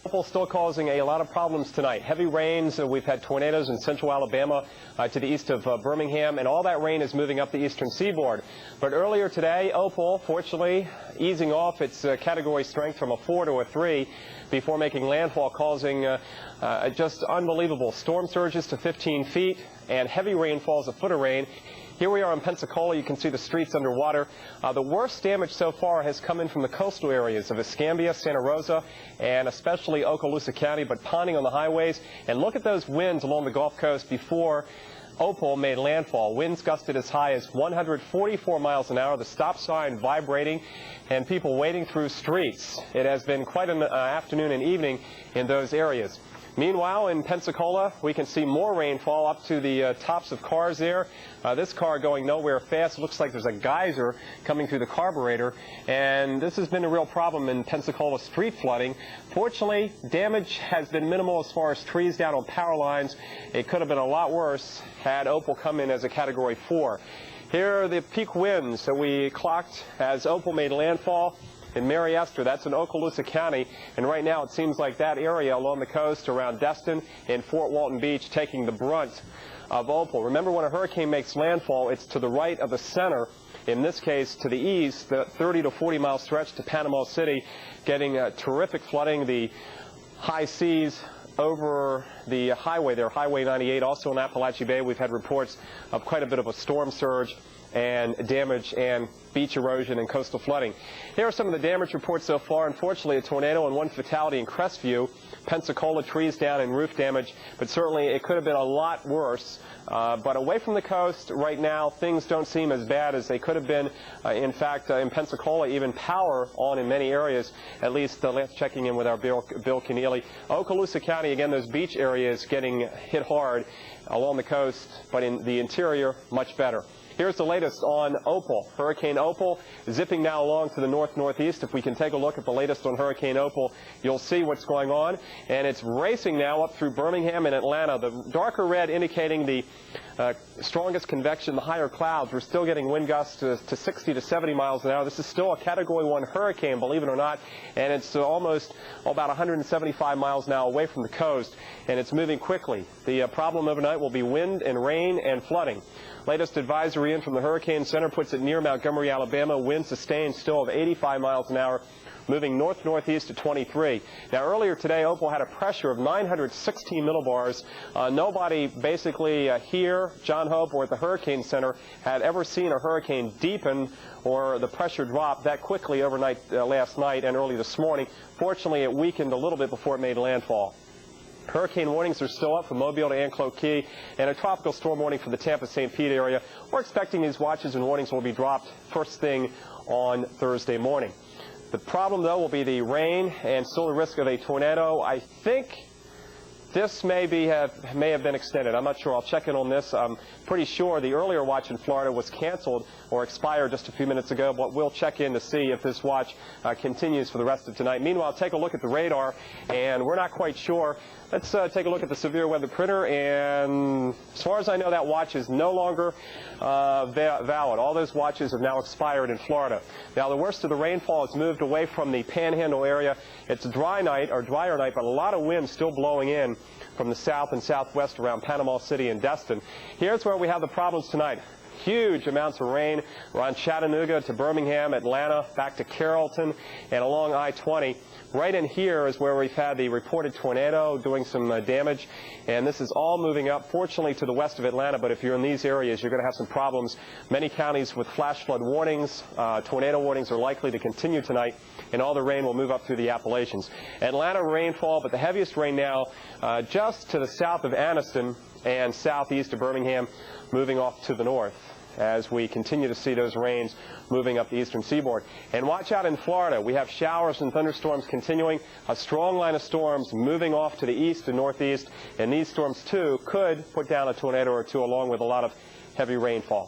Opal still causing a lot of problems tonight. Heavy rains. We've had tornadoes in central Alabama to the east of Birmingham, and all that rain is moving up the eastern seaboard. But earlier today, Opal, fortunately, easing off its category strength from a 4 to a 3 before making landfall, causing just unbelievable storm surges to 15 feet and heavy rainfalls, a foot of rain. Here we are in Pensacola. You can see the streets underwater. The worst damage so far has come in from the coastal areas of Escambia, Santa Rosa, and especially Okaloosa County, but ponding on the highways. And look at those winds along the Gulf Coast before Opal made landfall. Winds gusted as high as 144 miles an hour, the stop sign vibrating, and people wading through streets. It has been quite an afternoon and evening in those areas. Meanwhile, in Pensacola, we can see more rainfall up to the tops of cars there. This car going nowhere fast. It looks like there's a geyser coming through the carburetor, and this has been a real problem in Pensacola street flooding. Fortunately, damage has been minimal as far as trees down on power lines. It could have been a lot worse had Opal come in as a Category 4. Here are the peak winds that we clocked as Opal made landfall in Mary Esther. That's in Okaloosa County, and right now it seems like that area along the coast around Destin and Fort Walton Beach taking the brunt of Opal. Remember, when a hurricane makes landfall, it's to the right of the center. In this case, to the east, the 30 to 40 mile stretch to Panama City, getting terrific flooding, the high seas over the highway there, Highway 98, also in Appalachia Bay. We've had reports of quite a bit of a storm surge and damage and beach erosion and coastal flooding. Here are some of the damage reports so far. Unfortunately, a tornado and one fatality in Crestview. Pensacola, trees down and roof damage, but certainly it could have been a lot worse. But away from the coast right now, things don't seem as bad as they could have been. In fact, in Pensacola, even power on in many areas, at least last checking in with our Bill Keneally. Okaloosa County, again, those beach areas getting hit hard along the coast, but in the interior, much better. Here's the latest on Opal. Hurricane Opal zipping now along to the north-northeast. If we can take a look at the latest on Hurricane Opal, you'll see what's going on. And it's racing now up through Birmingham and Atlanta. The darker red indicating the strongest convection, the higher clouds. We're still getting wind gusts to 60 to 70 miles an hour. This is still a Category 1 hurricane, believe it or not, and it's almost about 175 miles an hour away from the coast, and it's moving quickly. The problem overnight will be wind and rain and flooding. Latest advisory in from the Hurricane Center puts it near Montgomery, Alabama. Wind sustained still of 85 miles an hour, moving north-northeast to 23. Now, earlier today, Opal had a pressure of 916 millibars. Nobody basically here, John Hope, or at the Hurricane Center had ever seen a hurricane deepen or the pressure drop that quickly overnight last night and early this morning. Fortunately, it weakened a little bit before it made landfall. Hurricane warnings are still up from Mobile to Anclote Key, and a tropical storm warning for the Tampa-St. Pete area. We're expecting these watches and warnings will be dropped first thing on Thursday morning. The problem, though, will be the rain and still the risk of a tornado. I think this may have been extended. I'm not sure. I'll check in on this. I'm pretty sure the earlier watch in Florida was canceled or expired just a few minutes ago, but we'll check in to see if this watch continues for the rest of tonight. Meanwhile, take a look at the radar, and we're not quite sure. Let's take a look at the severe weather printer, and as far as I know, that watch is no longer valid. All those watches have now expired in Florida. Now, the worst of the rainfall has moved away from the Panhandle area. It's a dry night, or drier night, but a lot of wind still blowing in from the south and southwest around Panama City and Destin. Here's where we have the problems tonight. Huge amounts of rain around Chattanooga to Birmingham, Atlanta, back to Carrollton, and along I-20. Right in here is where we've had the reported tornado doing some damage, and this is all moving up, fortunately, to the west of Atlanta, but if you're in these areas, you're going to have some problems. Many counties with flash flood warnings, tornado warnings are likely to continue tonight, and all the rain will move up through the Appalachians. Atlanta rainfall, but the heaviest rain now just to the south of Anniston and southeast of Birmingham, moving off to the north as we continue to see those rains moving up the eastern seaboard. And watch out in Florida. We have showers and thunderstorms continuing, a strong line of storms moving off to the east and northeast, and these storms, too, could put down a tornado or two along with a lot of heavy rainfall.